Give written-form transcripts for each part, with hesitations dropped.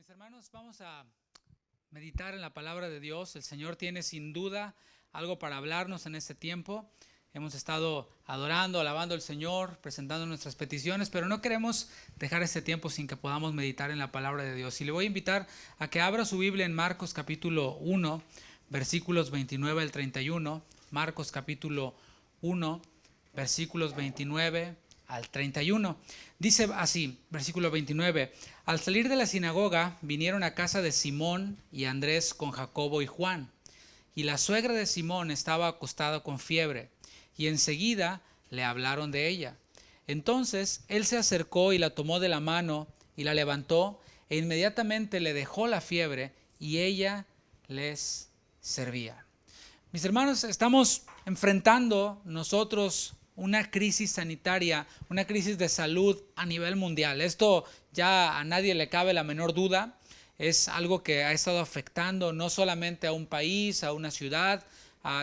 Mis hermanos, vamos a meditar en la palabra de Dios. El Señor tiene sin duda algo para hablarnos en este tiempo. Hemos estado adorando, alabando al Señor, presentando nuestras peticiones, pero no queremos dejar este tiempo sin que podamos meditar en la palabra de Dios. Y le voy a invitar a que abra su Biblia en Marcos capítulo 1, versículos 29 al 31. Marcos capítulo 1, versículos 29 al 31. Dice así, versículo 29. Al salir de la sinagoga, vinieron a casa de Simón y Andrés con Jacobo y Juan. Y la suegra de Simón estaba acostada con fiebre, y enseguida le hablaron de ella. Entonces él se acercó y la tomó de la mano y la levantó, e inmediatamente le dejó la fiebre, y ella les servía. Mis hermanos, estamos enfrentando nosotros una crisis sanitaria, una crisis de salud a nivel mundial. Esto ya a nadie le cabe la menor duda. Es algo que ha estado afectando no solamente a un país, a una ciudad,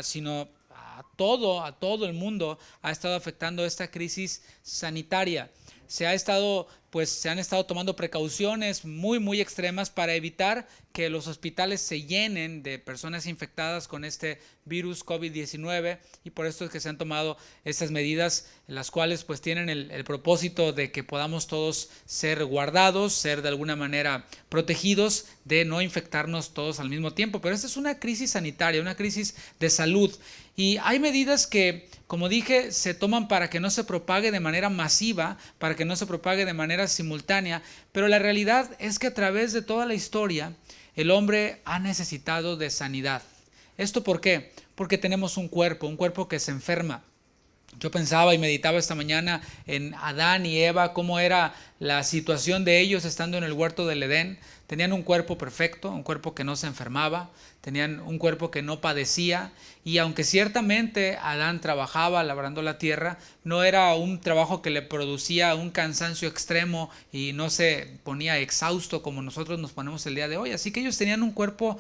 sino a todo el mundo. Ha estado afectando esta crisis sanitaria. Se han estado tomando precauciones muy extremas para evitar que los hospitales se llenen de personas infectadas con este virus COVID-19, y por esto es que se han tomado estas medidas, las cuales pues tienen el propósito de que podamos todos ser guardados, ser de alguna manera protegidos de no infectarnos todos al mismo tiempo. Pero esta es una crisis sanitaria, una crisis de salud, y hay medidas que, como dije, se toman para que no se propague de manera masiva, para que no se propague de manera simultánea, pero la realidad es que a través de toda la historia el hombre ha necesitado de sanidad. ¿Esto por qué? Porque tenemos un cuerpo que se enferma. Yo pensaba y meditaba esta mañana en Adán y Eva, cómo era la situación de ellos estando en el huerto del Edén. Tenían un cuerpo perfecto, un cuerpo que no se enfermaba, tenían un cuerpo que no padecía, y aunque ciertamente Adán trabajaba labrando la tierra, no era un trabajo que le producía un cansancio extremo y no se ponía exhausto como nosotros nos ponemos el día de hoy. Así que ellos tenían un cuerpo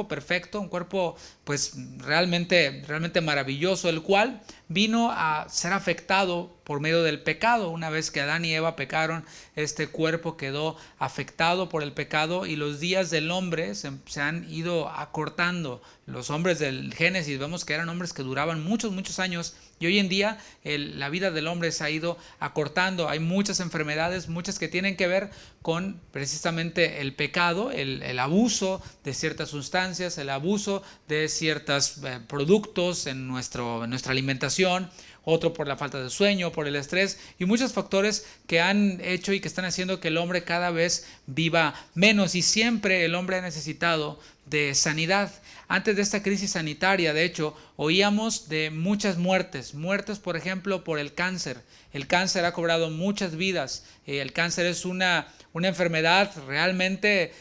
perfecto, un cuerpo pues realmente maravilloso, el cual vino a ser afectado por medio del pecado. Una vez que Adán y Eva pecaron, este cuerpo quedó afectado por el pecado, y los días del hombre se han ido acortando. Los hombres del Génesis vemos que eran hombres que duraban muchos años, y hoy en día la vida del hombre se ha ido acortando. Hay muchas enfermedades, muchas que tienen que ver con precisamente el pecado, el abuso de ciertas sustancias, el abuso de ciertos productos en nuestra alimentación, otro por la falta de sueño, por el estrés, y muchos factores que han hecho y que están haciendo que el hombre cada vez viva menos, y siempre el hombre ha necesitado de sanidad. Antes de esta crisis sanitaria, de hecho, oíamos de muchas muertes, por ejemplo, por el cáncer. El cáncer ha cobrado muchas vidas. El cáncer es una enfermedad realmente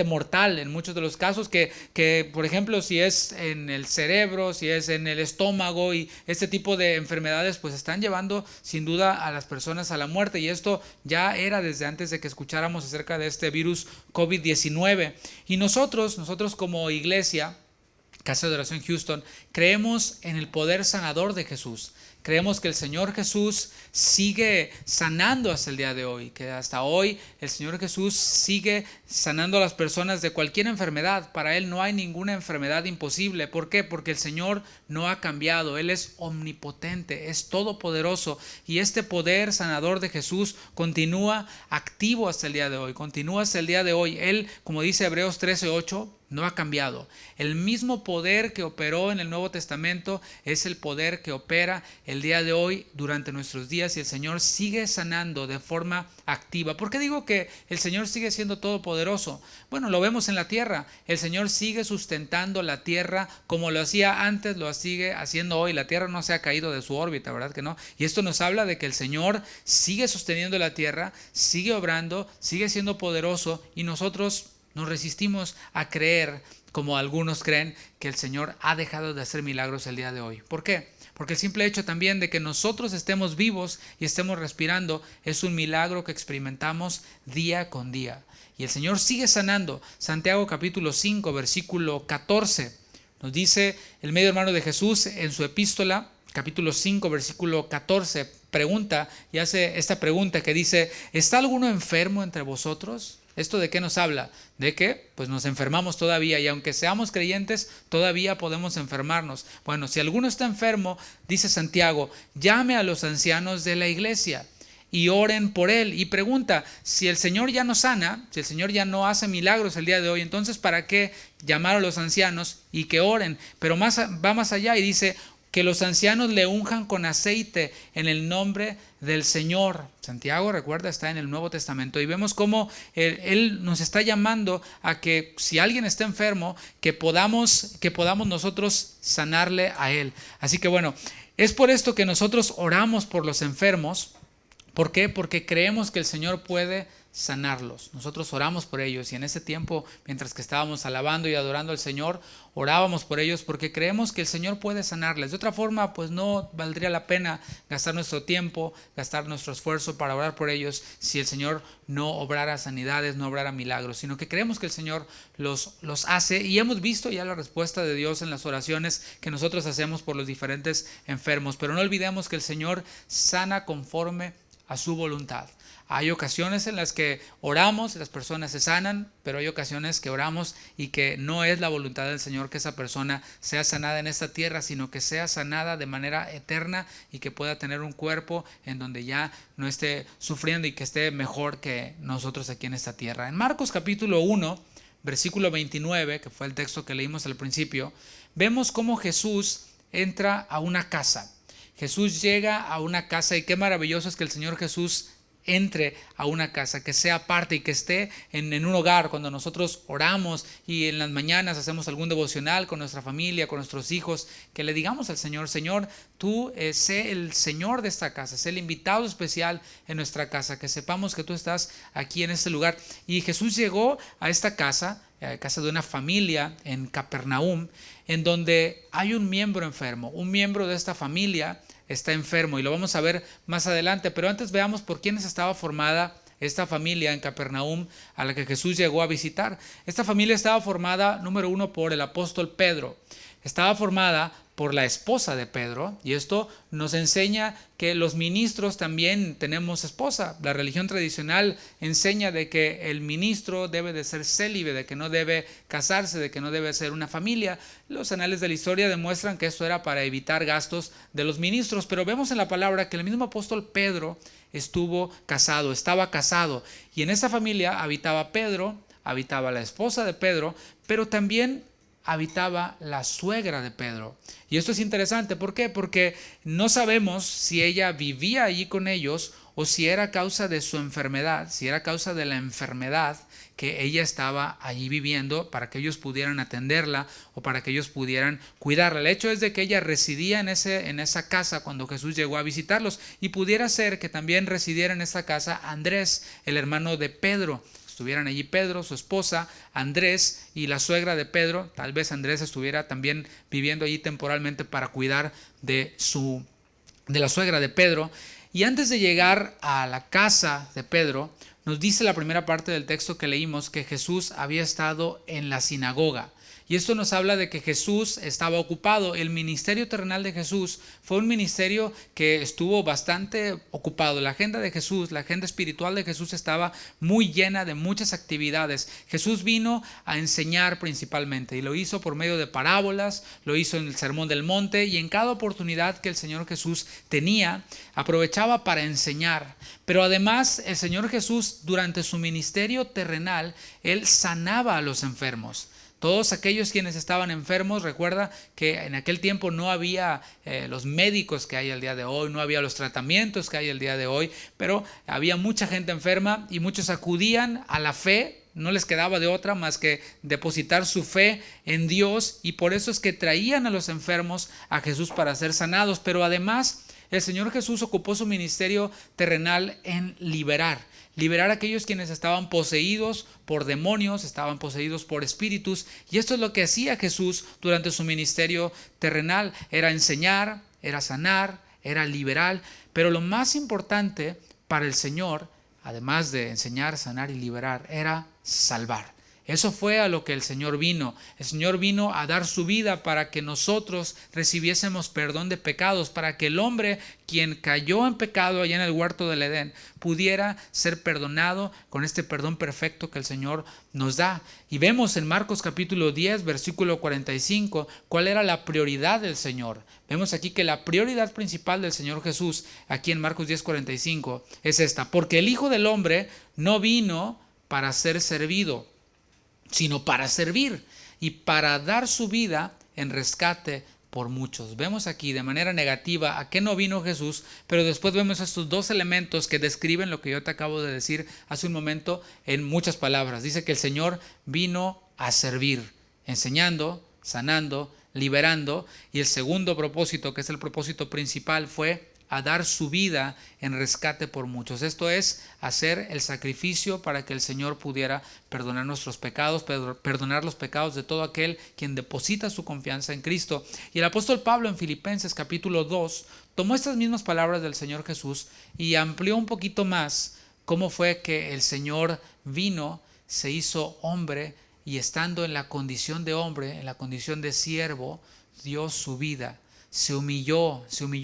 mortal en muchos de los casos, que por ejemplo, si es en el cerebro, si es en el estómago, y este tipo de enfermedades pues están llevando sin duda a las personas a la muerte, y esto ya era desde antes de que escucháramos acerca de este virus COVID-19. Y nosotros como iglesia, Casa de Oración Houston, creemos en el poder sanador de Jesús. Creemos que el Señor Jesús sigue sanando hasta el día de hoy, que hasta hoy el Señor Jesús sigue sanando a las personas de cualquier enfermedad. Para Él no hay ninguna enfermedad imposible. ¿Por qué? Porque el Señor no ha cambiado. Él es omnipotente, es todopoderoso, y este poder sanador de Jesús continúa activo hasta el día de hoy, continúa hasta el día de hoy. Él, como dice Hebreos 13:8, no ha cambiado. El mismo poder que operó en el Nuevo Testamento es el poder que opera el día de hoy durante nuestros días, y el Señor sigue sanando de forma activa. ¿Por qué digo que el Señor sigue siendo todopoderoso? Bueno, lo vemos en la tierra. El Señor sigue sustentando la tierra como lo hacía antes, lo sigue haciendo hoy. La tierra no se ha caído de su órbita, ¿verdad que no? Y esto nos habla de que el Señor sigue sosteniendo la tierra, sigue obrando, sigue siendo poderoso, y nosotros nos resistimos a creer, como algunos creen, que el Señor ha dejado de hacer milagros el día de hoy. ¿Por qué? Porque el simple hecho también de que nosotros estemos vivos y estemos respirando es un milagro que experimentamos día con día. Y el Señor sigue sanando. Santiago capítulo 5, versículo 14. Nos dice el medio hermano de Jesús en su epístola, capítulo 5, versículo 14, pregunta y hace esta pregunta que dice: ¿está alguno enfermo entre vosotros? ¿Esto de qué nos habla? De que pues nos enfermamos todavía, y aunque seamos creyentes, todavía podemos enfermarnos. Bueno, si alguno está enfermo, dice Santiago, llame a los ancianos de la iglesia y oren por él. Y pregunta, si el Señor ya no sana, si el Señor ya no hace milagros el día de hoy, entonces ¿para qué llamar a los ancianos y que oren? Pero va más allá y dice que los ancianos le unjan con aceite en el nombre del Señor. Santiago, recuerda, está en el Nuevo Testamento, y vemos cómo él nos está llamando a que si alguien está enfermo, que podamos nosotros sanarle a él. Así que bueno, es por esto que nosotros oramos por los enfermos. ¿Por qué? Porque creemos que el Señor puede sanarlos. Nosotros oramos por ellos, y en ese tiempo, mientras que estábamos alabando y adorando al Señor, orábamos por ellos porque creemos que el Señor puede sanarles. De otra forma, pues no valdría la pena gastar nuestro tiempo, gastar nuestro esfuerzo para orar por ellos si el Señor no obrara sanidades, no obrara milagros, sino que creemos que el Señor los hace, y hemos visto ya la respuesta de Dios en las oraciones que nosotros hacemos por los diferentes enfermos. Pero no olvidemos que el Señor sana conforme a su voluntad. Hay ocasiones en las que oramos y las personas se sanan, pero hay ocasiones que oramos y que no es la voluntad del Señor que esa persona sea sanada en esta tierra, sino que sea sanada de manera eterna y que pueda tener un cuerpo en donde ya no esté sufriendo y que esté mejor que nosotros aquí en esta tierra. En Marcos capítulo 1, versículo 29, que fue el texto que leímos al principio, vemos cómo Jesús entra a una casa. Jesús llega a una casa, y qué maravilloso es que el Señor Jesús entre a una casa, que sea parte y que esté en un hogar. Cuando nosotros oramos y en las mañanas hacemos algún devocional con nuestra familia, con nuestros hijos, que le digamos al Señor, Señor, tú sé el Señor de esta casa, sé el invitado especial en nuestra casa, que sepamos que tú estás aquí en este lugar. Y Jesús llegó a esta casa de una familia en Capernaum, en donde hay un miembro enfermo. Un miembro de esta familia está enfermo, y lo vamos a ver más adelante, pero antes veamos por quiénes estaba formada esta familia en Capernaum a la que Jesús llegó a visitar. Esta familia estaba formada, número uno, por el apóstol Pedro. Estaba formada por la esposa de Pedro, y esto nos enseña que los ministros también tenemos esposa. La religión tradicional enseña de que el ministro debe de ser célibe, de que no debe casarse, de que no debe ser una familia. Los anales de la historia demuestran que esto era para evitar gastos de los ministros, pero vemos en la palabra que el mismo apóstol Pedro estaba casado, y en esa familia habitaba Pedro, habitaba la esposa de Pedro, pero también habitaba la suegra de Pedro. Y esto es interesante, ¿por qué? Porque no sabemos si ella vivía allí con ellos o si era causa de su enfermedad, si era causa de la enfermedad que ella estaba allí viviendo, para que ellos pudieran atenderla o para que ellos pudieran cuidarla. El hecho es de que ella residía en esa casa cuando Jesús llegó a visitarlos, y pudiera ser que también residiera en esa casa Andrés, el hermano de Pedro. Estuvieran allí Pedro, su esposa, Andrés y la suegra de Pedro. Tal vez Andrés estuviera también viviendo allí temporalmente para cuidar de la suegra de Pedro. Y antes de llegar a la casa de Pedro, nos dice la primera parte del texto que leímos que Jesús había estado en la sinagoga. Y esto nos habla de que Jesús estaba ocupado. El ministerio terrenal de Jesús fue un ministerio que estuvo bastante ocupado. La agenda de Jesús, la agenda espiritual de Jesús estaba muy llena de muchas actividades. Jesús vino a enseñar principalmente, y lo hizo por medio de parábolas, lo hizo en el Sermón del Monte, y en cada oportunidad que el Señor Jesús tenía, aprovechaba para enseñar. Pero además el Señor Jesús, durante su ministerio terrenal, Él sanaba a los enfermos. Todos aquellos quienes estaban enfermos, recuerda que en aquel tiempo no había los médicos que hay el día de hoy, no había los tratamientos que hay el día de hoy, pero había mucha gente enferma y muchos acudían a la fe. No les quedaba de otra más que depositar su fe en Dios, y por eso es que traían a los enfermos a Jesús para ser sanados. Pero además el Señor Jesús ocupó su ministerio terrenal en liberar a aquellos quienes estaban poseídos por demonios, estaban poseídos por espíritus. Y esto es lo que hacía Jesús durante su ministerio terrenal: era enseñar, era sanar, era liberar. Pero lo más importante para el Señor, además de enseñar, sanar y liberar, era salvar. Eso fue a lo que el Señor vino. El Señor vino a dar su vida para que nosotros recibiésemos perdón de pecados, para que el hombre, quien cayó en pecado allá en el huerto del Edén, pudiera ser perdonado con este perdón perfecto que el Señor nos da. Y vemos en Marcos capítulo 10, versículo 45, cuál era la prioridad del Señor. Vemos aquí que la prioridad principal del Señor Jesús, aquí en Marcos 10, 45, es esta: porque el Hijo del Hombre no vino para ser servido, sino para servir y para dar su vida en rescate por muchos. Vemos aquí de manera negativa a qué no vino Jesús, pero después vemos estos dos elementos que describen lo que yo te acabo de decir hace un momento en muchas palabras. Dice que el Señor vino a servir, enseñando, sanando, liberando, y el segundo propósito, que es el propósito principal, fue a dar su vida en rescate por muchos. Esto es, hacer el sacrificio para que el Señor pudiera perdonar nuestros pecados, perdonar los pecados de todo aquel quien deposita su confianza en Cristo. Y el apóstol Pablo en Filipenses capítulo 2 tomó estas mismas palabras del Señor Jesús y amplió un poquito más cómo fue que el Señor vino, se hizo hombre, y estando en la condición de hombre, en la condición de siervo, dio su vida, se humilló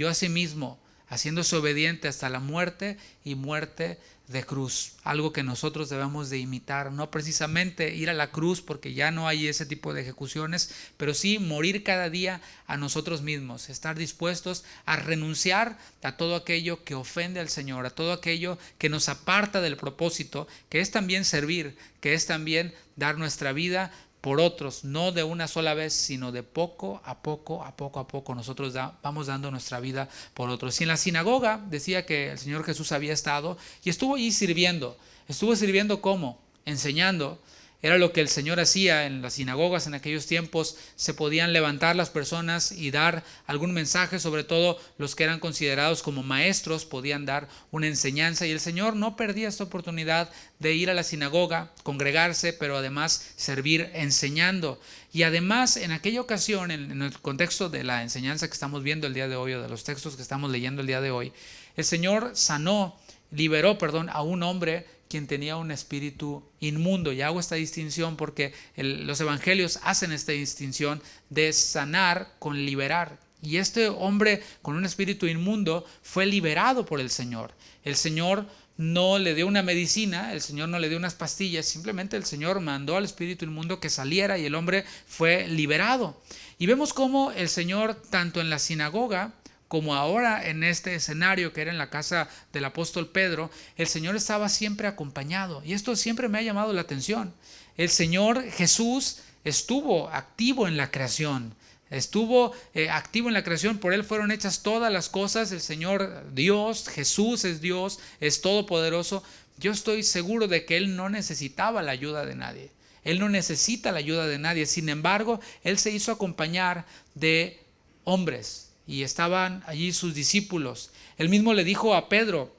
a sí mismo, haciéndose obediente hasta la muerte y muerte de cruz. Algo que nosotros debemos de imitar, no precisamente ir a la cruz porque ya no hay ese tipo de ejecuciones, pero sí morir cada día a nosotros mismos, estar dispuestos a renunciar a todo aquello que ofende al Señor, a todo aquello que nos aparta del propósito, que es también servir, que es también dar nuestra vida por otros, no de una sola vez, sino de poco a poco nosotros vamos dando nuestra vida por otros. Y en la sinagoga decía que el Señor Jesús había estado y estuvo allí sirviendo. Estuvo sirviendo ¿cómo? Enseñando. Era lo que el Señor hacía en las sinagogas en aquellos tiempos. Se podían levantar las personas y dar algún mensaje, sobre todo los que eran considerados como maestros podían dar una enseñanza, y el Señor no perdía esta oportunidad de ir a la sinagoga, congregarse, pero además servir enseñando. Y además en aquella ocasión, en el contexto de la enseñanza que estamos viendo el día de hoy, o de los textos que estamos leyendo el día de hoy, el Señor liberó a un hombre quien tenía un espíritu inmundo. Y hago esta distinción porque los evangelios hacen esta distinción de sanar con liberar. Y este hombre con un espíritu inmundo fue liberado por el Señor. El Señor no le dio una medicina, el Señor no le dio unas pastillas, simplemente el Señor mandó al espíritu inmundo que saliera y el hombre fue liberado. Y vemos cómo el Señor, tanto en la sinagoga como ahora en este escenario que era en la casa del apóstol Pedro, el Señor estaba siempre acompañado. Y esto siempre me ha llamado la atención. El Señor Jesús estuvo activo en la creación. Activo en la creación, por Él fueron hechas todas las cosas. El Señor Dios, Jesús es Dios, es todopoderoso. Yo estoy seguro de que Él no necesitaba la ayuda de nadie. Él no necesita la ayuda de nadie. Sin embargo, Él se hizo acompañar de hombres. Y estaban allí sus discípulos. Él mismo le dijo a Pedro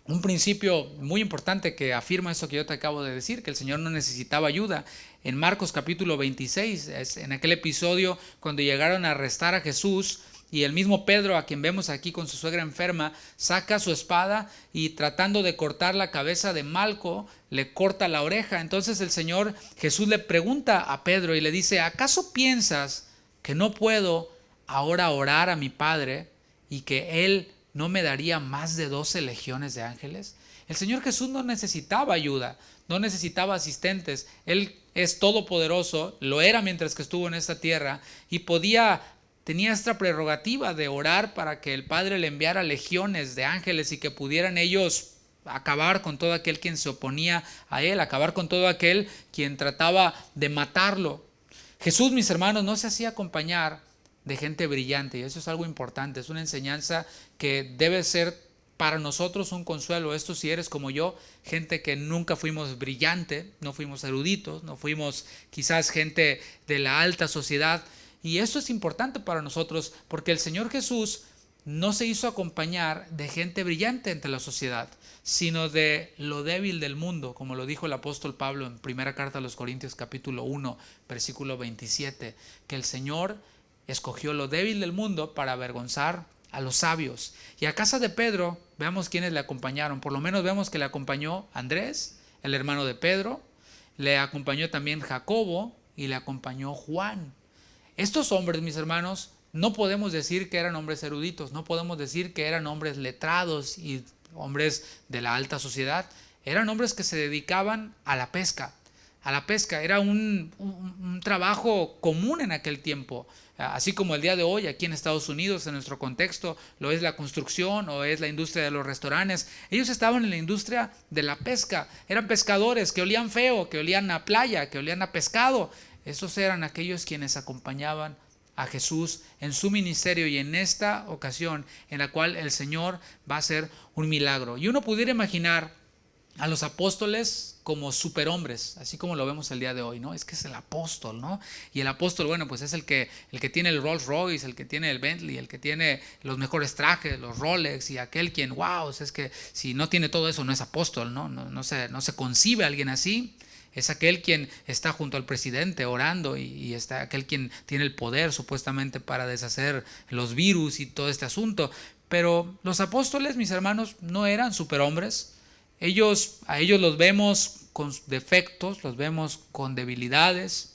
un principio muy importante que afirma eso que yo te acabo de decir, que el Señor no necesitaba ayuda. En Marcos capítulo 26, en aquel episodio cuando llegaron a arrestar a Jesús, y el mismo Pedro, a quien vemos aquí con su suegra enferma, saca su espada y tratando de cortar la cabeza de Malco, le corta la oreja. Entonces el Señor Jesús le pregunta a Pedro y le dice: ¿acaso piensas que no puedo ahora orar a mi Padre y que Él no me daría más de 12 legiones de ángeles? El Señor Jesús no necesitaba ayuda, no necesitaba asistentes. Él es todopoderoso, lo era mientras que estuvo en esta tierra, y tenía esta prerrogativa de orar para que el Padre le enviara legiones de ángeles y que pudieran ellos acabar con todo aquel quien se oponía a Él, acabar con todo aquel quien trataba de matarlo. Jesús, mis hermanos, no se hacía acompañar de gente brillante, y eso es algo importante. Es una enseñanza que debe ser para nosotros un consuelo. Esto, si eres como yo, gente que nunca fuimos brillante, no fuimos eruditos, no fuimos quizás gente de la alta sociedad, y esto es importante para nosotros porque el Señor Jesús no se hizo acompañar de gente brillante entre la sociedad, sino de lo débil del mundo, como lo dijo el apóstol Pablo en primera carta a los Corintios capítulo 1, versículo 27, que el Señor escogió lo débil del mundo para avergonzar a los sabios. Y a casa de Pedro, veamos quiénes le acompañaron. Por lo menos vemos que le acompañó Andrés, el hermano de Pedro, le acompañó también Jacobo y le acompañó Juan. Estos hombres, mis hermanos, no podemos decir que eran hombres eruditos, no podemos decir que eran hombres letrados y hombres de la alta sociedad. Eran hombres que se dedicaban a la pesca. A la pesca era un trabajo común en aquel tiempo, así como el día de hoy aquí en Estados Unidos, en nuestro contexto, lo es la construcción o es la industria de los restaurantes. Ellos estaban en la industria de la pesca, eran pescadores que olían feo, que olían a playa, que olían a pescado. Esos eran aquellos quienes acompañaban a Jesús en su ministerio y en esta ocasión en la cual el Señor va a hacer un milagro. Y uno pudiera imaginar a los apóstoles como superhombres, así como lo vemos el día de hoy, ¿no? Es que es el apóstol, ¿no? Y el apóstol, bueno, pues es el que tiene el Rolls Royce, el que tiene el Bentley, el que tiene los mejores trajes, los Rolex, y aquel quien, wow, es que si no tiene todo eso no es apóstol, ¿no? No se concibe a alguien así. Es aquel quien está junto al presidente orando y está aquel quien tiene el poder supuestamente para deshacer los virus y todo este asunto. Pero los apóstoles, mis hermanos, no eran superhombres. A ellos los vemos con defectos, los vemos con debilidades.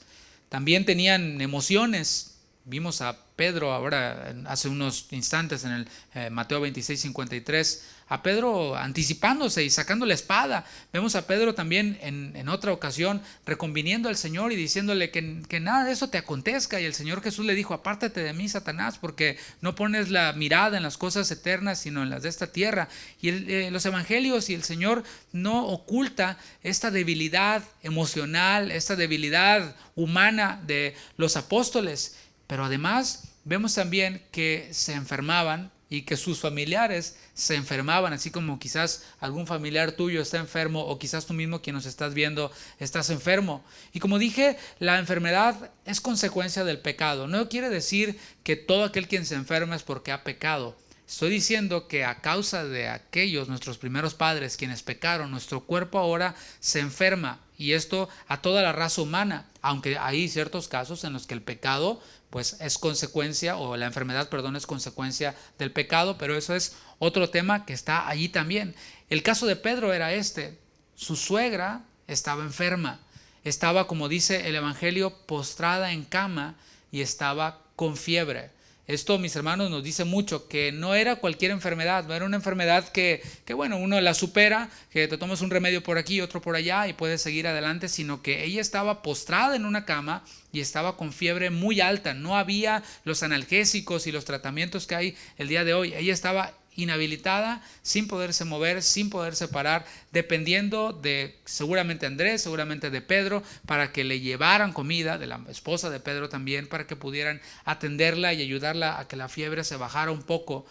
También tenían emociones. Vimos a Pedro ahora, hace unos instantes, en el Mateo 26:53, a Pedro anticipándose y sacando la espada. Vemos a Pedro también en otra ocasión reconviniendo al Señor y diciéndole que nada de eso te acontezca. Y el Señor Jesús le dijo: apártate de mí, Satanás, porque no pones la mirada en las cosas eternas, sino en las de esta tierra. Y los evangelios y el Señor no oculta esta debilidad emocional, esta debilidad humana de los apóstoles. Pero además vemos también que se enfermaban y que sus familiares se enfermaban, así como quizás algún familiar tuyo está enfermo o quizás tú mismo quien nos estás viendo estás enfermo. Y como dije, la enfermedad es consecuencia del pecado. No quiere decir que todo aquel quien se enferma es porque ha pecado. Estoy diciendo que a causa de aquellos, nuestros primeros padres, quienes pecaron, nuestro cuerpo ahora se enferma, y esto a toda la raza humana, aunque hay ciertos casos en los que el pecado pues es consecuencia, o la enfermedad, perdón, es consecuencia del pecado, pero eso es otro tema que está allí también. El caso de Pedro era este: su suegra estaba enferma, estaba, como dice el Evangelio, postrada en cama y estaba con fiebre. Esto, mis hermanos, nos dice mucho, que no era cualquier enfermedad, no era una enfermedad que bueno, uno la supera, que te tomas un remedio por aquí, otro por allá y puedes seguir adelante, sino que ella estaba postrada en una cama y estaba con fiebre muy alta. No había los analgésicos y los tratamientos que hay el día de hoy. Ella estaba inhabilitada, sin poderse mover, sin poderse parar, dependiendo de seguramente Andrés, seguramente de Pedro, para que le llevaran comida, de la esposa de Pedro también, para que pudieran atenderla y ayudarla a que la fiebre se bajara un poco.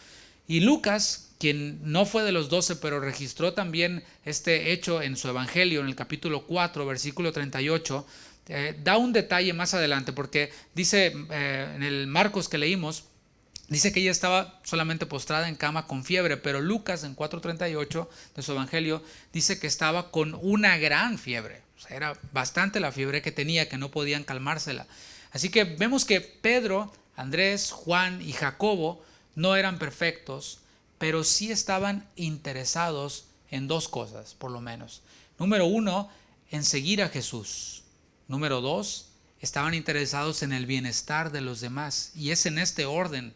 Y Lucas, quien no fue de los 12, pero registró también este hecho en su evangelio, en el capítulo 4, versículo 38, da un detalle más adelante, porque dice en el Marcos que leímos, dice que ella estaba solamente postrada en cama con fiebre, pero Lucas en 4:38 de su evangelio dice que estaba con una gran fiebre. O sea, era bastante la fiebre que tenía, que no podían calmársela. Así que vemos que Pedro, Andrés, Juan y Jacobo no eran perfectos, pero sí estaban interesados en dos cosas, por lo menos. Número uno, en seguir a Jesús. Número dos, estaban interesados en el bienestar de los demás. Y es en este orden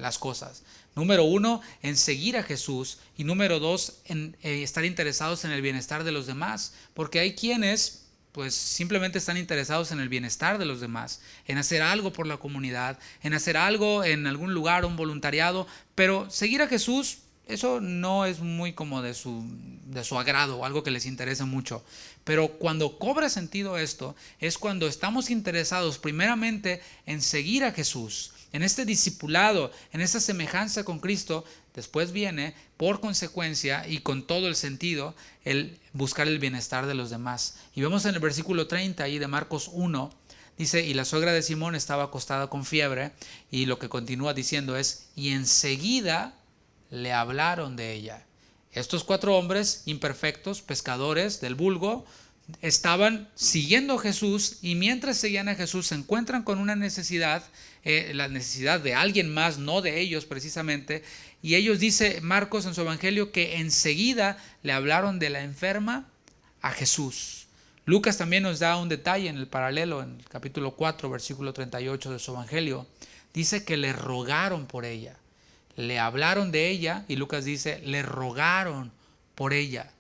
las cosas. Número uno, en seguir a Jesús, y número dos, en estar interesados en el bienestar de los demás, porque hay quienes pues simplemente están interesados en el bienestar de los demás, en hacer algo por la comunidad, en hacer algo en algún lugar, un voluntariado, pero seguir a Jesús, eso no es muy como de su agrado o algo que les interese mucho. Pero cuando cobra sentido esto, es cuando estamos interesados primeramente en seguir a Jesús, en este discipulado, en esta semejanza con Cristo. Después viene, por consecuencia y con todo el sentido, el buscar el bienestar de los demás. Y vemos en el versículo 30 ahí de Marcos 1, dice: y la suegra de Simón estaba acostada con fiebre, y lo que continúa diciendo es: y enseguida le hablaron de ella. Estos 4 hombres imperfectos, pescadores del vulgo, estaban siguiendo a Jesús, y mientras seguían a Jesús se encuentran con una necesidad, la necesidad de alguien más, no de ellos precisamente, y ellos, dice Marcos en su evangelio, que enseguida le hablaron de la enferma a Jesús. Lucas también nos da un detalle en el paralelo, en el capítulo 4, versículo 38 de su evangelio. Dice que le rogaron por ella. Le hablaron de ella y Lucas dice, le rogaron por ella.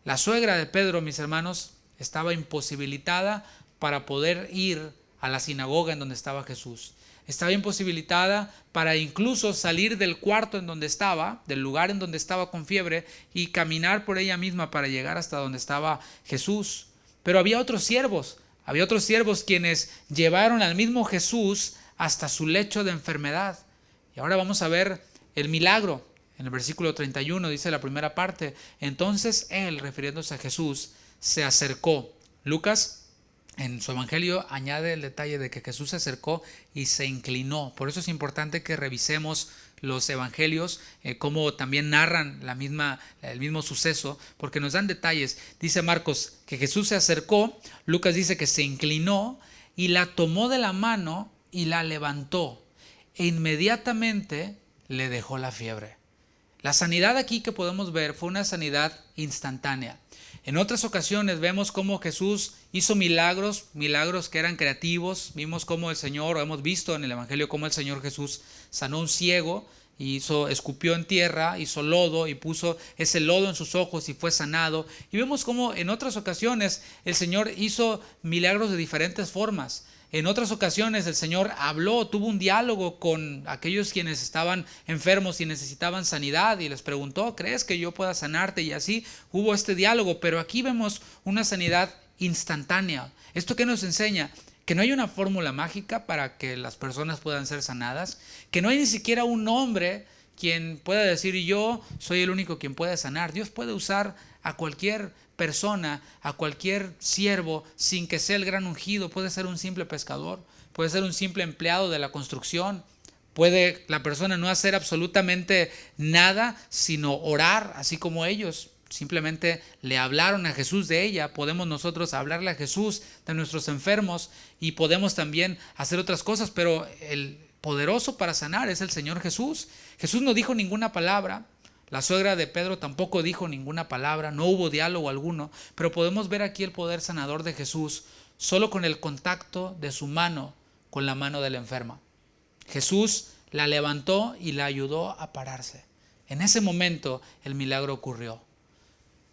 La suegra de Pedro, mis hermanos, estaba imposibilitada para poder ir a la sinagoga en donde estaba Jesús. Estaba imposibilitada para incluso salir del cuarto en donde estaba, del lugar en donde estaba con fiebre, y caminar por ella misma para llegar hasta donde estaba Jesús. Pero había otros siervos quienes llevaron al mismo Jesús hasta su lecho de enfermedad. Y ahora vamos a ver el milagro. En el versículo 31 dice la primera parte, entonces él, refiriéndose a Jesús, se acercó. Lucas en su evangelio añade el detalle de que Jesús se acercó y se inclinó. Por eso es importante que revisemos los evangelios, cómo también narran el mismo suceso, porque nos dan detalles. Dice Marcos que Jesús se acercó, Lucas dice que se inclinó y la tomó de la mano y la levantó. E inmediatamente le dejó la fiebre. La sanidad aquí que podemos ver fue una sanidad instantánea. En otras ocasiones vemos cómo Jesús hizo milagros que eran creativos. Vimos cómo el Señor, o hemos visto en el Evangelio cómo el Señor Jesús sanó a un ciego, escupió en tierra, hizo lodo y puso ese lodo en sus ojos y fue sanado. Y vemos cómo en otras ocasiones el Señor hizo milagros de diferentes formas. En otras ocasiones el Señor habló, tuvo un diálogo con aquellos quienes estaban enfermos y necesitaban sanidad y les preguntó, ¿crees que yo pueda sanarte? Y así hubo este diálogo, pero aquí vemos una sanidad instantánea. ¿Esto qué nos enseña? Que no hay una fórmula mágica para que las personas puedan ser sanadas, que no hay ni siquiera un hombre quien pueda decir yo soy el único quien puede sanar. Dios puede usar a cualquier persona, a cualquier siervo, sin que sea el gran ungido. Puede ser un simple pescador, puede ser un simple empleado de la construcción, puede la persona no hacer absolutamente nada, sino orar, así como ellos. Simplemente le hablaron a Jesús de ella. Podemos nosotros hablarle a Jesús de nuestros enfermos y podemos también hacer otras cosas, pero el poderoso para sanar es el Señor Jesús. Jesús no dijo ninguna palabra. La suegra de Pedro tampoco dijo ninguna palabra, no hubo diálogo alguno, pero podemos ver aquí el poder sanador de Jesús solo con el contacto de su mano con la mano de la enferma. Jesús la levantó y la ayudó a pararse. En ese momento el milagro ocurrió.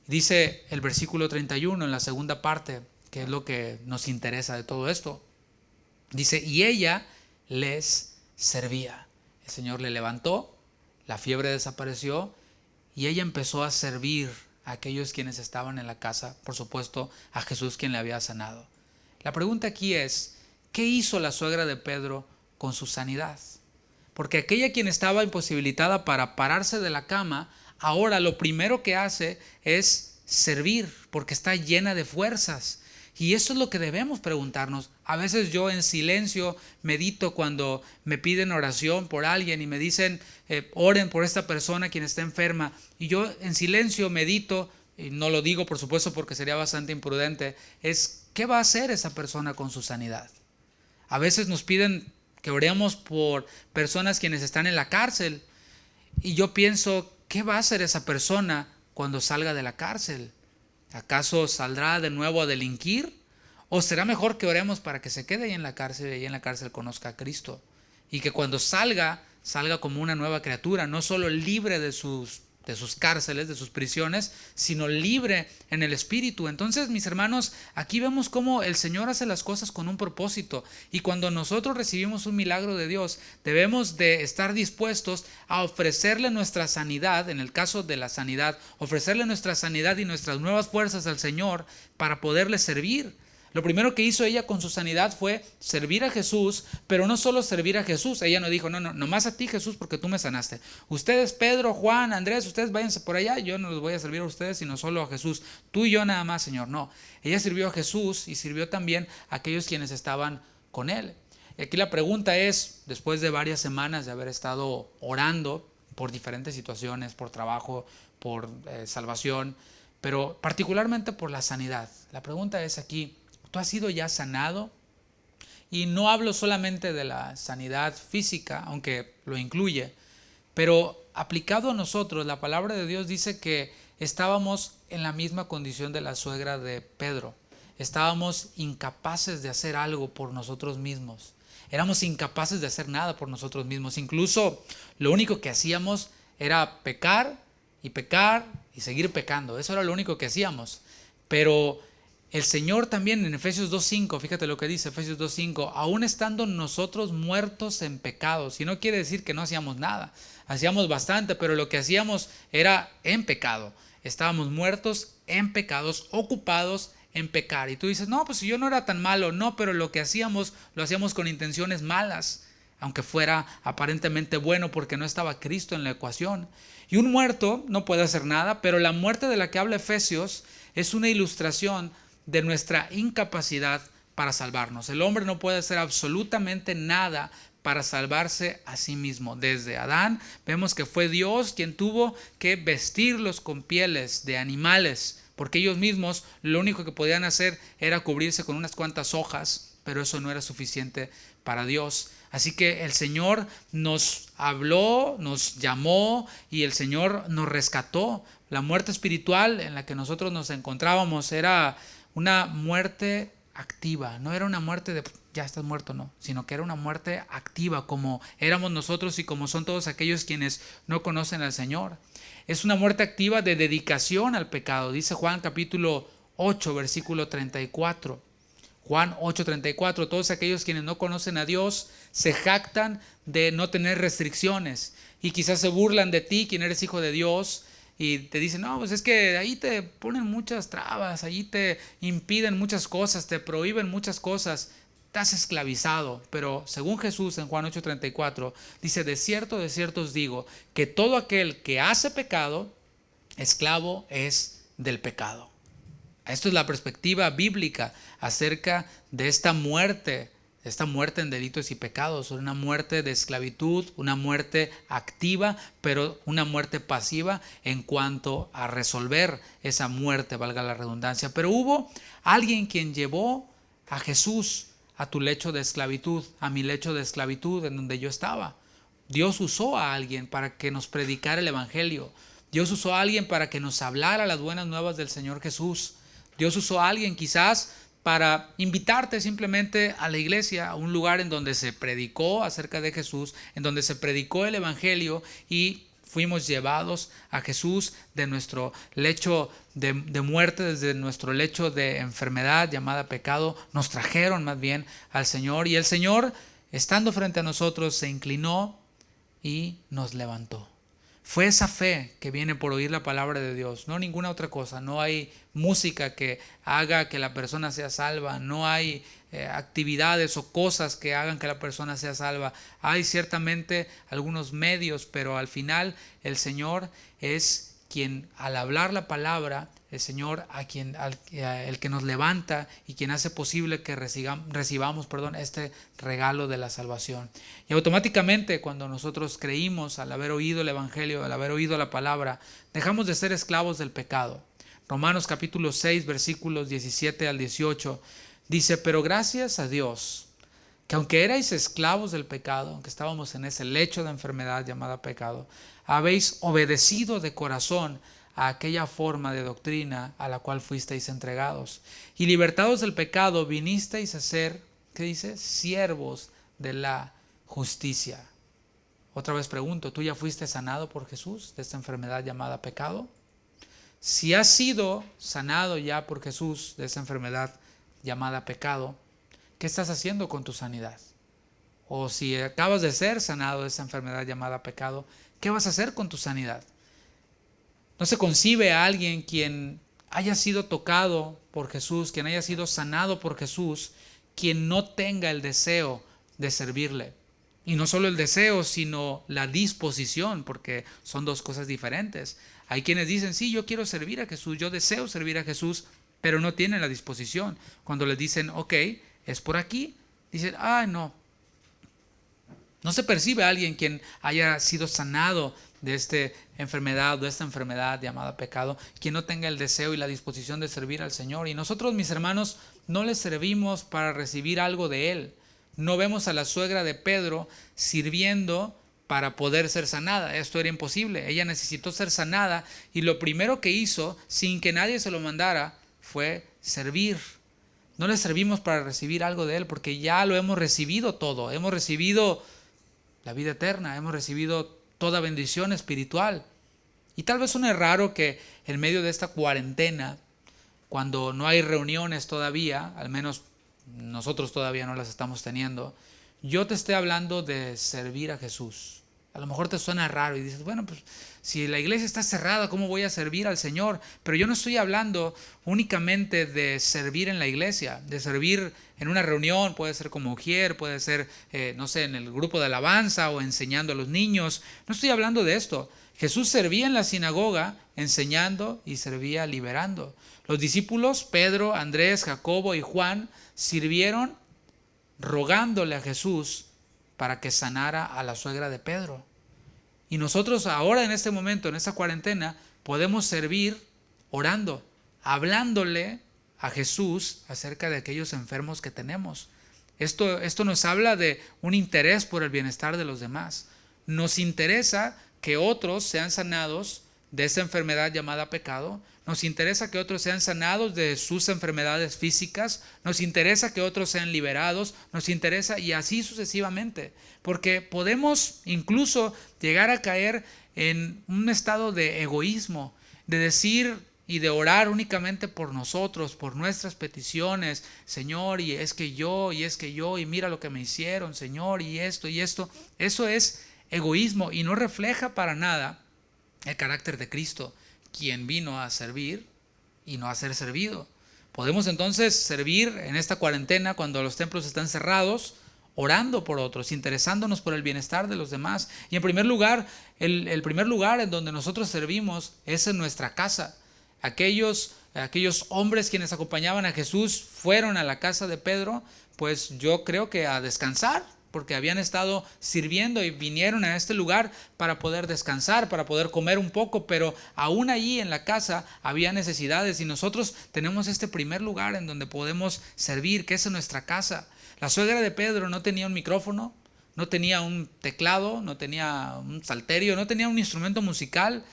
Dice el versículo 31 en la segunda parte, que es lo que nos interesa de todo esto. Dice, y ella les servía. El Señor le levantó, la fiebre desapareció y ella empezó a servir a aquellos quienes estaban en la casa, por supuesto a Jesús quien le había sanado. La pregunta aquí es, ¿qué hizo la suegra de Pedro con su sanidad? Porque aquella quien estaba imposibilitada para pararse de la cama, ahora lo primero que hace es servir, porque está llena de fuerzas. Y eso es lo que debemos preguntarnos. A veces yo en silencio medito cuando me piden oración por alguien y me dicen, oren por esta persona quien está enferma. Y yo en silencio medito, y no lo digo por supuesto porque sería bastante imprudente, es ¿qué va a hacer esa persona con su sanidad? A veces nos piden que oremos por personas quienes están en la cárcel. Y yo pienso, ¿qué va a hacer esa persona cuando salga de la cárcel? ¿Acaso saldrá de nuevo a delinquir? ¿O será mejor que oremos para que se quede ahí en la cárcel y ahí en la cárcel conozca a Cristo? Y que cuando salga como una nueva criatura, no solo libre de sus cárceles, de sus prisiones, sino libre en el espíritu. Entonces, mis hermanos, aquí vemos cómo el Señor hace las cosas con un propósito. Y cuando nosotros recibimos un milagro de Dios, debemos de estar dispuestos a ofrecerle nuestra sanidad, en el caso de la sanidad, ofrecerle nuestra sanidad y nuestras nuevas fuerzas al Señor para poderle servir. Lo primero que hizo ella con su sanidad fue servir a Jesús, pero no solo servir a Jesús. Ella no dijo, no más a ti Jesús porque tú me sanaste. Ustedes, Pedro, Juan, Andrés, ustedes váyanse por allá, yo no los voy a servir a ustedes, sino solo a Jesús. Tú y yo nada más, Señor. No, ella sirvió a Jesús y sirvió también a aquellos quienes estaban con él. Y aquí la pregunta es, después de varias semanas de haber estado orando por diferentes situaciones, por trabajo, por salvación, pero particularmente por la sanidad. La pregunta es aquí, ¿tú has sido ya sanado? Y no hablo solamente de la sanidad física, aunque lo incluye, pero aplicado a nosotros, la palabra de Dios dice que estábamos en la misma condición de la suegra de Pedro. estábamos incapaces de hacer algo por nosotros mismos. Éramos incapaces de hacer nada por nosotros mismos. Incluso lo único que hacíamos era pecar y seguir pecando. Eso era lo único que hacíamos. Pero el Señor también en Efesios 2.5, fíjate lo que dice Efesios 2.5, aún estando nosotros muertos en pecados. Y no quiere decir que no hacíamos nada. Hacíamos bastante, pero lo que hacíamos era en pecado. Estábamos muertos en pecados, ocupados en pecar. Y tú dices, no, pues si yo no era tan malo. No, pero lo que hacíamos, lo hacíamos con intenciones malas, aunque fuera aparentemente bueno, porque no estaba Cristo en la ecuación. Y un muerto no puede hacer nada, pero la muerte de la que habla Efesios es una ilustración de nuestra incapacidad para salvarnos. El hombre no puede hacer absolutamente nada para salvarse a sí mismo. Desde Adán vemos que fue Dios quien tuvo que vestirlos con pieles de animales, porque ellos mismos lo único que podían hacer era cubrirse con unas cuantas hojas, pero eso no era suficiente para Dios. Así que el Señor nos habló, nos llamó y el Señor nos rescató. La muerte espiritual en la que nosotros nos encontrábamos era una muerte activa, no era una muerte de ya estás muerto, no, sino que era una muerte activa, como éramos nosotros y como son todos aquellos quienes no conocen al Señor. Es una muerte activa de dedicación al pecado, dice Juan capítulo 8, versículo 34. Juan 8:34, todos aquellos quienes no conocen a Dios se jactan de no tener restricciones y quizás se burlan de ti, quien eres hijo de Dios, y te dicen, no, pues es que ahí te ponen muchas trabas, ahí te impiden muchas cosas, te prohíben muchas cosas, estás esclavizado. Pero según Jesús en Juan 8:34, dice, de cierto os digo, que todo aquel que hace pecado, esclavo es del pecado. Esto es la perspectiva bíblica acerca de esta muerte en delitos y pecados, una muerte de esclavitud, una muerte activa, pero una muerte pasiva en cuanto a resolver esa muerte, valga la redundancia. Pero hubo alguien quien llevó a Jesús a tu lecho de esclavitud, a mi lecho de esclavitud en donde yo estaba. Dios usó a alguien para que nos predicara el Evangelio. Dios usó a alguien para que nos hablara las buenas nuevas del Señor Jesús. Dios usó a alguien quizás para invitarte simplemente a la iglesia, a un lugar en donde se predicó acerca de Jesús, en donde se predicó el Evangelio y fuimos llevados a Jesús de nuestro lecho de muerte, desde nuestro lecho de enfermedad llamada pecado, nos trajeron más bien al Señor y el Señor, estando frente a nosotros, se inclinó y nos levantó. Fue esa fe que viene por oír la palabra de Dios, no ninguna otra cosa. No hay música que haga que la persona sea salva, no hay actividades o cosas que hagan que la persona sea salva. Hay ciertamente algunos medios, pero al final el Señor es quien, al hablar la palabra, el Señor el que nos levanta y quien hace posible que recibamos este regalo de la salvación. Y automáticamente cuando nosotros creímos, al haber oído el Evangelio, al haber oído la palabra, dejamos de ser esclavos del pecado. Romanos capítulo 6, versículos 17 al 18, dice, pero gracias a Dios, que aunque erais esclavos del pecado, aunque estábamos en ese lecho de enfermedad llamada pecado, habéis obedecido de corazón a aquella forma de doctrina a la cual fuisteis entregados. Y libertados del pecado, vinisteis a ser, ¿qué dice? Siervos de la justicia. Otra vez pregunto, ¿tú ya fuiste sanado por Jesús de esta enfermedad llamada pecado? Si has sido sanado ya por Jesús de esa enfermedad llamada pecado, ¿qué estás haciendo con tu sanidad? O si acabas de ser sanado de esa enfermedad llamada pecado, ¿qué vas a hacer con tu sanidad? No se concibe a alguien quien haya sido tocado por Jesús, quien haya sido sanado por Jesús, quien no tenga el deseo de servirle. Y no solo el deseo, sino la disposición, porque son dos cosas diferentes. Hay quienes dicen, sí, yo quiero servir a Jesús, yo deseo servir a Jesús, pero no tienen la disposición. Cuando les dicen, ok, es por aquí, dicen, no. No se percibe a alguien quien haya sido sanado de esta enfermedad llamada pecado, quien no tenga el deseo y la disposición de servir al Señor. Y nosotros, mis hermanos, no le servimos para recibir algo de Él. No vemos a la suegra de Pedro sirviendo para poder ser sanada. Esto era imposible. Ella necesitó ser sanada y lo primero que hizo, sin que nadie se lo mandara, fue servir. No le servimos para recibir algo de Él, porque ya lo hemos recibido todo. Hemos recibido la vida eterna, hemos recibido toda bendición espiritual. Y tal vez suene raro que en medio de esta cuarentena, cuando no hay reuniones todavía, al menos nosotros todavía no las estamos teniendo, yo te esté hablando de servir a Jesús. A lo mejor te suena raro y dices, bueno, pues si la iglesia está cerrada, ¿cómo voy a servir al Señor? Pero yo no estoy hablando únicamente de servir en la iglesia, de servir en una reunión, puede ser como ujier, puede ser, no sé, en el grupo de alabanza o enseñando a los niños. No estoy hablando de esto. Jesús servía en la sinagoga enseñando y servía liberando. Los discípulos, Pedro, Andrés, Jacobo y Juan, sirvieron rogándole a Jesús para que sanara a la suegra de Pedro. Y nosotros ahora en este momento, en esta cuarentena, podemos servir orando, hablándole a Jesús acerca de aquellos enfermos que tenemos. Esto nos habla de un interés por el bienestar de los demás. Nos interesa que otros sean sanados de esa enfermedad llamada pecado. Nos interesa que otros sean sanados de sus enfermedades físicas. Nos interesa que otros sean liberados. Nos interesa y así sucesivamente. Porque podemos incluso llegar a caer en un estado de egoísmo, de decir y de orar únicamente por nosotros, por nuestras peticiones. Señor, y es que yo, y mira lo que me hicieron, Señor, y esto, y esto. Eso es egoísmo y no refleja para nada el carácter de Cristo, quien vino a servir y no a ser servido. Podemos entonces servir en esta cuarentena cuando los templos están cerrados, orando por otros, interesándonos por el bienestar de los demás. Y en primer lugar, el primer lugar en donde nosotros servimos es en nuestra casa. Aquellos hombres quienes acompañaban a Jesús fueron a la casa de Pedro, pues yo creo que a descansar, porque habían estado sirviendo y vinieron a este lugar para poder descansar, para poder comer un poco, pero aún allí en la casa había necesidades y nosotros tenemos este primer lugar en donde podemos servir, que es en nuestra casa. La suegra de Pedro no tenía un micrófono, no tenía un teclado, no tenía un salterio, no tenía un instrumento musical.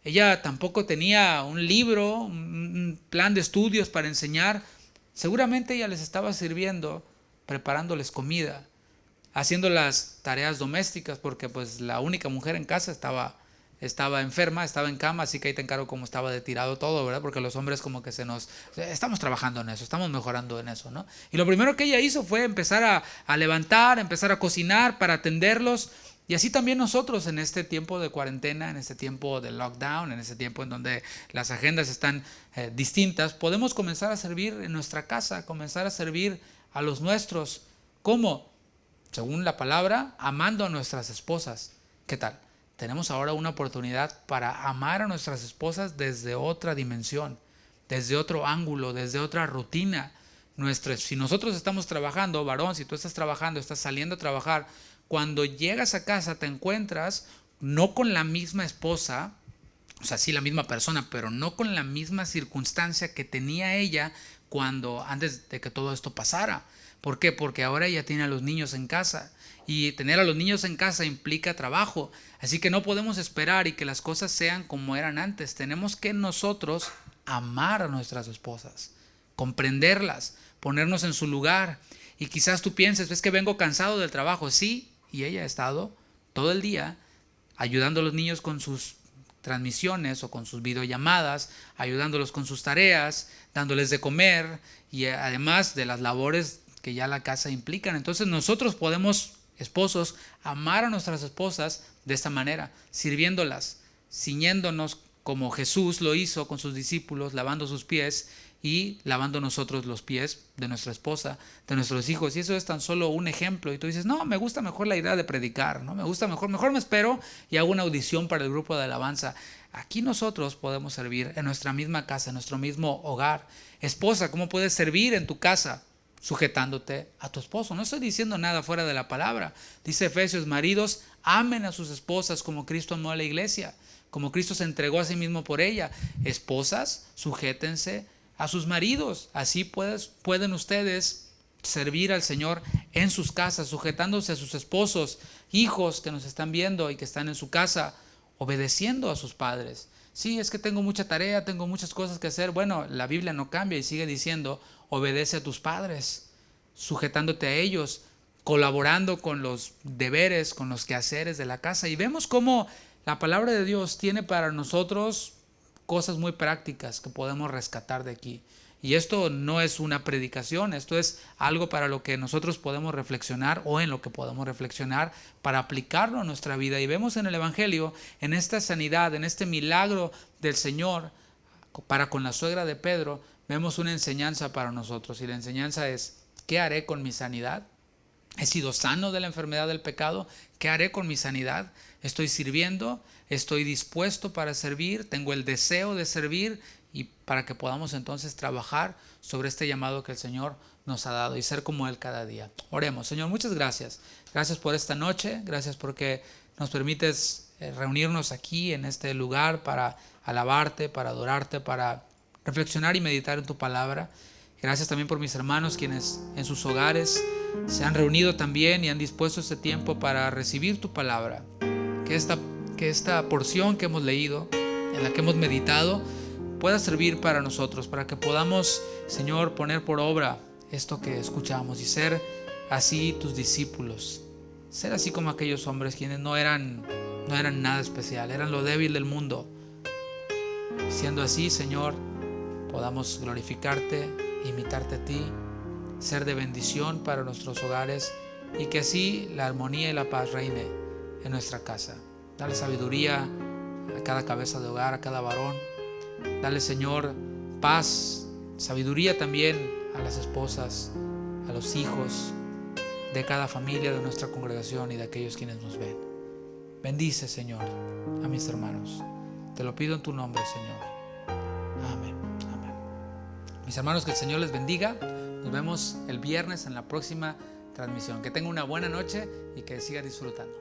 Ella tampoco tenía un libro, un plan de estudios para enseñar. Seguramente ella les estaba sirviendo, preparándoles comida, haciendo las tareas domésticas, porque pues la única mujer en casa estaba enferma, estaba en cama, así que ahí te encargo cómo estaba de tirado todo, ¿verdad? Porque los hombres como que estamos trabajando en eso, estamos mejorando en eso, ¿no? Y lo primero que ella hizo fue empezar a levantar, empezar a cocinar para atenderlos. Y así también nosotros en este tiempo de cuarentena, en este tiempo de lockdown, en este tiempo en donde las agendas están distintas, podemos comenzar a servir en nuestra casa, comenzar a servir a los nuestros. ¿Cómo? Según la palabra, amando a nuestras esposas. ¿Qué tal? Tenemos ahora una oportunidad para amar a nuestras esposas desde otra dimensión, desde otro ángulo, desde otra rutina. Si nosotros estamos trabajando, varón, si tú estás trabajando, estás saliendo a trabajar, cuando llegas a casa te encuentras no con la misma esposa, o sea, sí la misma persona, pero no con la misma circunstancia que tenía ella antes de que todo esto pasara. ¿Por qué? Porque ahora ella tiene a los niños en casa y tener a los niños en casa implica trabajo. Así que no podemos esperar y que las cosas sean como eran antes. Tenemos que nosotros amar a nuestras esposas, comprenderlas, ponernos en su lugar. Y quizás tú pienses, es que vengo cansado del trabajo. Sí, y ella ha estado todo el día ayudando a los niños con sus transmisiones o con sus videollamadas, ayudándolos con sus tareas, dándoles de comer y además de las labores que ya la casa implican. Entonces nosotros podemos, esposos, amar a nuestras esposas de esta manera, sirviéndolas, ciñéndonos como Jesús lo hizo con sus discípulos, lavando sus pies y lavando nosotros los pies de nuestra esposa, de nuestros hijos. Y eso es tan solo un ejemplo. Y tú dices, no, me gusta mejor la idea de predicar, ¿no? Me gusta mejor me espero y hago una audición para el grupo de alabanza. Aquí nosotros podemos servir en nuestra misma casa, en nuestro mismo hogar. Esposa, ¿cómo puedes servir en tu casa? Sujetándote a tu esposo. No estoy diciendo nada fuera de la palabra. Dice Efesios, maridos, amen a sus esposas como Cristo amó a la iglesia, como Cristo se entregó a sí mismo por ella. Esposas, sujétense a sus maridos. Así pueden ustedes servir al Señor en sus casas, sujetándose a sus esposos. Hijos que nos están viendo y que están en su casa, obedeciendo a sus padres. Sí, es que tengo mucha tarea, tengo muchas cosas que hacer. Bueno, la Biblia no cambia y sigue diciendo, obedece a tus padres, sujetándote a ellos, colaborando con los deberes, con los quehaceres de la casa. Y vemos cómo la palabra de Dios tiene para nosotros cosas muy prácticas que podemos rescatar de aquí. Y esto no es una predicación, esto es algo para lo que nosotros podemos reflexionar o en lo que podemos reflexionar para aplicarlo a nuestra vida. Y vemos en el Evangelio, en esta sanidad, en este milagro del Señor para con la suegra de Pedro, vemos una enseñanza para nosotros. Y la enseñanza es, ¿qué haré con mi sanidad? ¿He sido sano de la enfermedad del pecado? ¿Qué haré con mi sanidad? ¿Estoy sirviendo? ¿Estoy dispuesto para servir? ¿Tengo el deseo de servir? Y para que podamos entonces trabajar sobre este llamado que el Señor nos ha dado y ser como Él cada día. Oremos. Señor, muchas gracias. Gracias por esta noche. Gracias porque nos permites reunirnos aquí en este lugar para alabarte, para adorarte, para reflexionar y meditar en tu palabra. Gracias también por mis hermanos quienes en sus hogares se han reunido también y han dispuesto este tiempo para recibir tu palabra. Que esta porción que hemos leído, en la que hemos meditado, pueda servir para nosotros, para que podamos, Señor, poner por obra esto que escuchamos y ser así tus discípulos. Ser así como aquellos hombres quienes no eran nada especial, eran lo débil del mundo. Siendo así, Señor, podamos glorificarte, imitarte a ti, ser de bendición para nuestros hogares y que así la armonía y la paz reine en nuestra casa. Dale sabiduría a cada cabeza de hogar, a cada varón. Dale, Señor, paz, sabiduría también a las esposas, a los hijos de cada familia de nuestra congregación y de aquellos quienes nos ven. Bendice, Señor, a mis hermanos. Te lo pido en tu nombre, Señor. Amén. Amén. Mis hermanos, que el Señor les bendiga. Nos vemos el viernes en la próxima transmisión. Que tengan una buena noche y que sigan disfrutando.